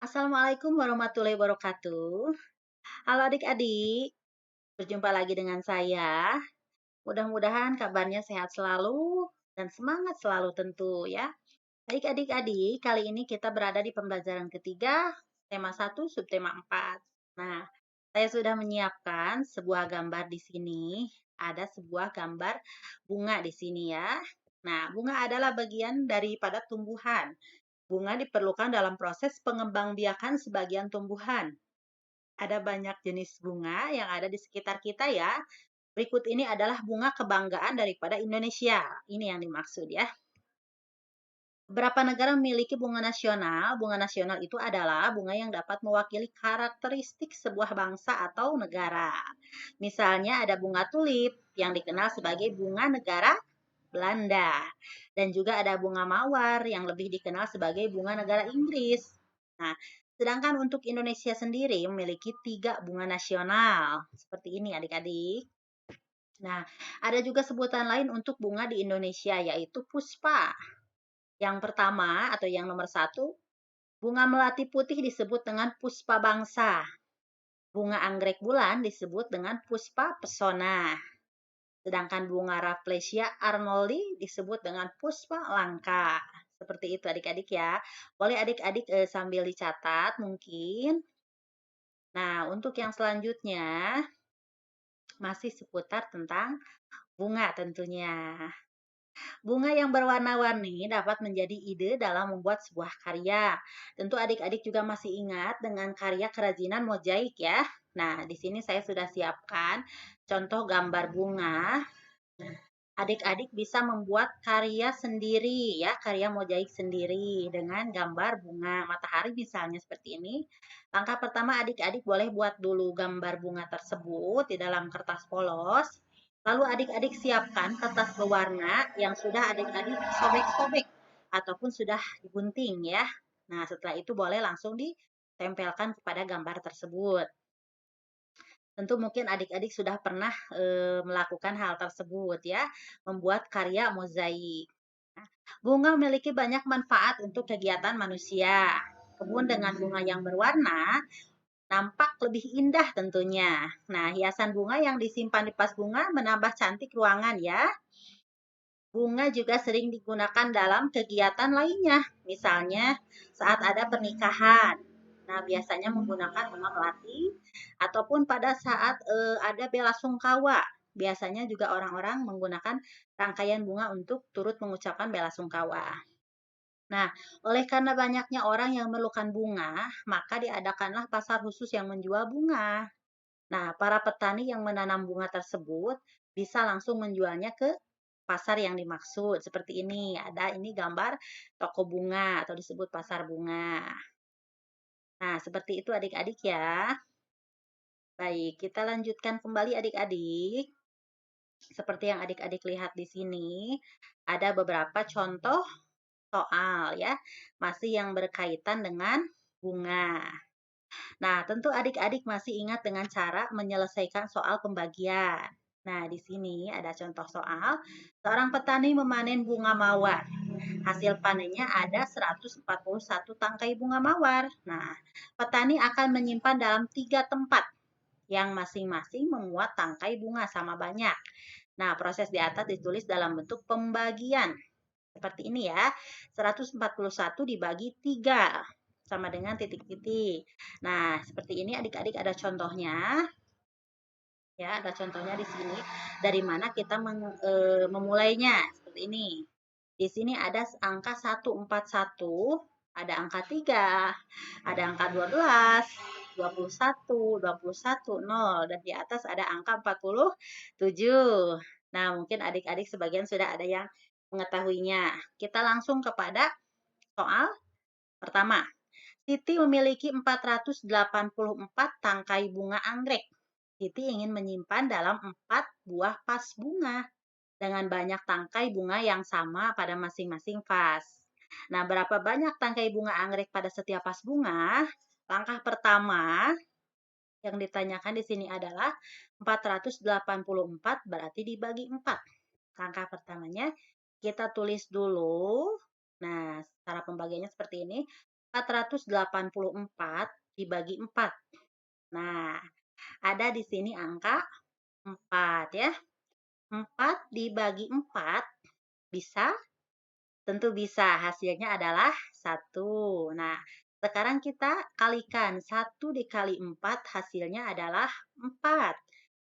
Assalamualaikum warahmatullahi wabarakatuh. Halo adik-adik, berjumpa lagi dengan saya. Mudah-mudahan kabarnya sehat selalu dan semangat selalu tentu ya. Baik adik-adik, kali ini kita berada di pembelajaran ketiga, tema 1, subtema 4. Nah, saya sudah menyiapkan sebuah gambar di sini. Ada sebuah gambar bunga di sini ya. Nah, bunga adalah bagian daripada tumbuhan. Bunga diperlukan dalam proses pengembangbiakan sebagian tumbuhan. Ada banyak jenis bunga yang ada di sekitar kita ya. Berikut ini adalah bunga kebanggaan daripada Indonesia. Ini yang dimaksud ya. Beberapa negara memiliki bunga nasional. Bunga nasional itu adalah bunga yang dapat mewakili karakteristik sebuah bangsa atau negara. Misalnya ada bunga tulip yang dikenal sebagai bunga negara Belanda. Dan juga ada bunga mawar yang lebih dikenal sebagai bunga negara Inggris. Nah, sedangkan untuk Indonesia sendiri memiliki 3 bunga nasional. Seperti ini adik-adik. Nah, ada juga sebutan lain untuk bunga di Indonesia yaitu puspa. Yang pertama atau yang nomor 1, bunga melati putih disebut dengan puspa bangsa. Bunga anggrek bulan disebut dengan puspa pesona. Sedangkan bunga Rafflesia arnoldi disebut dengan puspa langka. Seperti itu adik-adik ya. Boleh adik-adik sambil dicatat mungkin. Nah, untuk yang selanjutnya masih seputar tentang bunga tentunya. Bunga yang berwarna-warni dapat menjadi ide dalam membuat sebuah karya. Tentu adik-adik juga masih ingat dengan karya kerajinan mozaik ya. Nah, di sini saya sudah siapkan contoh gambar bunga. Adik-adik bisa membuat karya sendiri ya, karya mozaik sendiri dengan gambar bunga matahari misalnya seperti ini. Langkah pertama adik-adik boleh buat dulu gambar bunga tersebut di dalam kertas polos. Lalu adik-adik siapkan kertas berwarna yang sudah adik-adik sobek-sobek ataupun sudah digunting ya. Nah, setelah itu boleh langsung ditempelkan kepada gambar tersebut. Tentu mungkin adik-adik sudah pernah melakukan hal tersebut ya, membuat karya mozaik. Nah, bunga memiliki banyak manfaat untuk kegiatan manusia. Kebun dengan bunga yang berwarna nampak lebih indah tentunya. Nah, hiasan bunga yang disimpan di vas bunga menambah cantik ruangan ya. Bunga juga sering digunakan dalam kegiatan lainnya, misalnya saat ada pernikahan. Nah, biasanya menggunakan bunga melati ataupun pada saat ada bela sungkawa. Biasanya juga orang-orang menggunakan rangkaian bunga untuk turut mengucapkan bela sungkawa. Nah, oleh karena banyaknya orang yang memerlukan bunga, maka diadakanlah pasar khusus yang menjual bunga. Nah, para petani yang menanam bunga tersebut bisa langsung menjualnya ke pasar yang dimaksud. Seperti ini, ada ini gambar toko bunga atau disebut pasar bunga. Nah, seperti itu adik-adik ya. Baik, kita lanjutkan kembali adik-adik. Seperti yang adik-adik lihat di sini, ada beberapa contoh soal ya, masih yang berkaitan dengan bunga. Nah, tentu adik-adik masih ingat dengan cara menyelesaikan soal pembagian. Nah, di sini ada contoh soal. Seorang petani memanen bunga mawar. Hasil panennya ada 141 tangkai bunga mawar. Nah, petani akan menyimpan dalam 3 tempat yang masing-masing memuat tangkai bunga sama banyak. Nah, proses di atas ditulis dalam bentuk pembagian. Seperti ini ya, 141 dibagi 3 sama dengan titik-titik. Nah, seperti ini adik-adik ada contohnya. Ya, ada contohnya di sini. Dari mana kita memulainya? Seperti ini. Di sini ada angka 141, ada angka 3, ada angka 12, 21, 21, 0, dan di atas ada angka 47. Nah, mungkin adik-adik sebagian sudah ada yang mengetahuinya. Kita langsung kepada soal pertama. Siti memiliki 484 tangkai bunga anggrek. Siti ingin menyimpan dalam 4 buah vas bunga dengan banyak tangkai bunga yang sama pada masing-masing vas. Nah, berapa banyak tangkai bunga anggrek pada setiap vas bunga? Langkah pertama yang ditanyakan di sini adalah 484 berarti dibagi 4. Langkah pertamanya kita tulis dulu. Nah, cara pembagiannya seperti ini. 484 dibagi 4. Nah, ada di sini angka 4 ya. 4 dibagi 4 bisa? Tentu bisa, hasilnya adalah 1. Nah, sekarang kita kalikan 1 dikali 4 hasilnya adalah 4.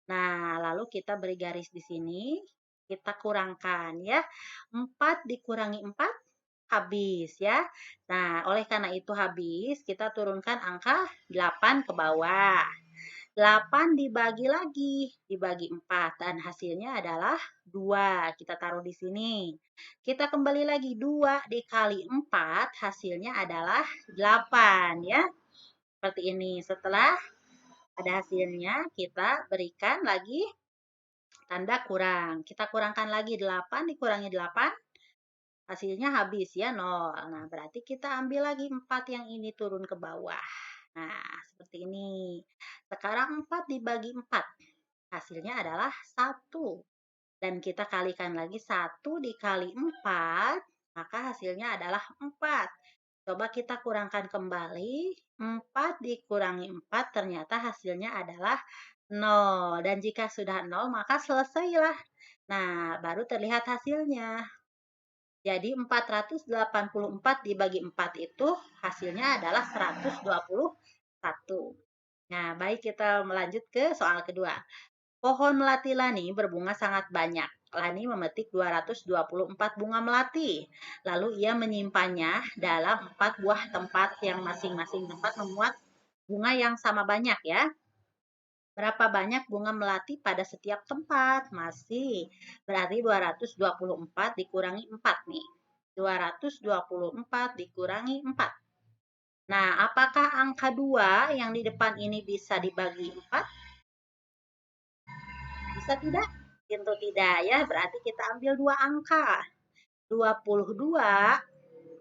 Nah, lalu kita beri garis di sini, kita kurangkan ya. 4 dikurangi 4 habis ya. Nah, oleh karena itu habis, kita turunkan angka 8 ke bawah. 8 dibagi lagi, dibagi 4 dan hasilnya adalah 2. Kita taruh di sini. Kita kembali lagi 2 dikali 4 hasilnya adalah 8 ya. Seperti ini. Setelah ada hasilnya, kita berikan lagi tanda kurang. Kita kurangkan lagi 8 dikurangi 8 hasilnya habis ya 0. Nah, berarti kita ambil lagi 4 yang ini turun ke bawah. Nah, seperti ini. Sekarang 4 dibagi 4. Hasilnya adalah 1. Dan kita kalikan lagi 1 dikali 4, maka hasilnya adalah 4. Coba kita kurangkan kembali. 4 dikurangi 4 ternyata hasilnya adalah 0. Dan jika sudah 0, maka selesailah. Nah, baru terlihat hasilnya. Jadi 484 dibagi 4 itu hasilnya adalah 121. Nah, baik kita melanjut ke soal kedua. Pohon melati Lani berbunga sangat banyak. Lani memetik 224 bunga melati. Lalu ia menyimpannya dalam 4 buah tempat yang masing-masing tempat memuat bunga yang sama banyak ya. Berapa banyak bunga melati pada setiap tempat? Masih. Berarti 224 dikurangi 4 nih. 224 dikurangi 4. Nah, apakah angka 2 yang di depan ini bisa dibagi 4? Bisa tidak? Tentu tidak ya. Berarti kita ambil 2 angka. 22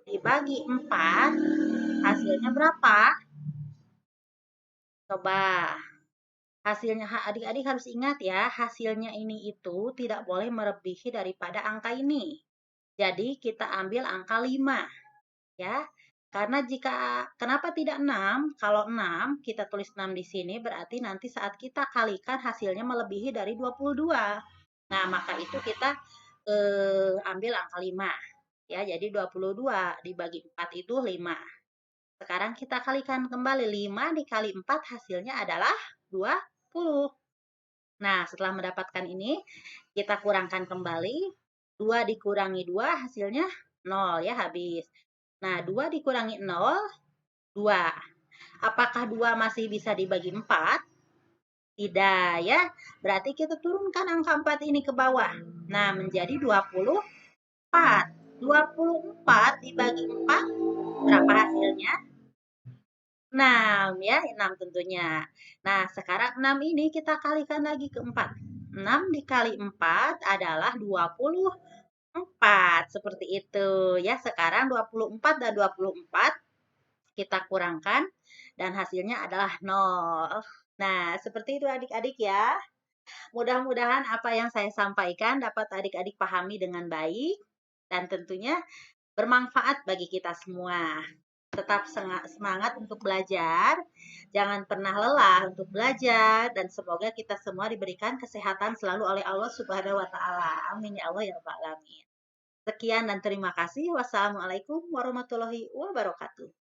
dibagi 4 hasilnya berapa? Coba. Hasilnya adik-adik harus ingat ya, hasilnya ini itu tidak boleh melebihi daripada angka ini. Jadi kita ambil angka 5 ya. Karena kenapa tidak 6? Kalau 6 kita tulis 6 di sini berarti nanti saat kita kalikan hasilnya melebihi dari 22. Nah, maka itu kita ambil angka 5 ya. Jadi 22 dibagi 4 itu 5. Sekarang kita kalikan kembali 5 dikali 4 hasilnya adalah 20. Nah, setelah mendapatkan ini, kita kurangkan kembali. 2 dikurangi 2 hasilnya 0 ya, habis. Nah, 2 dikurangi 0, 2. Apakah 2 masih bisa dibagi 4? Tidak ya. Berarti kita turunkan angka 4 ini ke bawah. Nah, menjadi 24. 24 dibagi 4, berapa hasilnya? 6 ya, 6 tentunya. Nah, sekarang 6 ini kita kalikan lagi ke 4. 6 dikali 4 adalah 24. Seperti itu ya. Sekarang 24 dan 24 kita kurangkan dan hasilnya adalah 0. Nah, seperti itu adik-adik ya. Mudah-mudahan apa yang saya sampaikan dapat adik-adik pahami dengan baik dan tentunya bermanfaat bagi kita semua. Tetap semangat untuk belajar, jangan pernah lelah untuk belajar, dan semoga kita semua diberikan kesehatan selalu oleh Allah Subhanahu wa Ta'ala. Amin ya Allah ya Rabbal 'Alamin. Sekian dan terima kasih. Wassalamualaikum warahmatullahi wabarakatuh.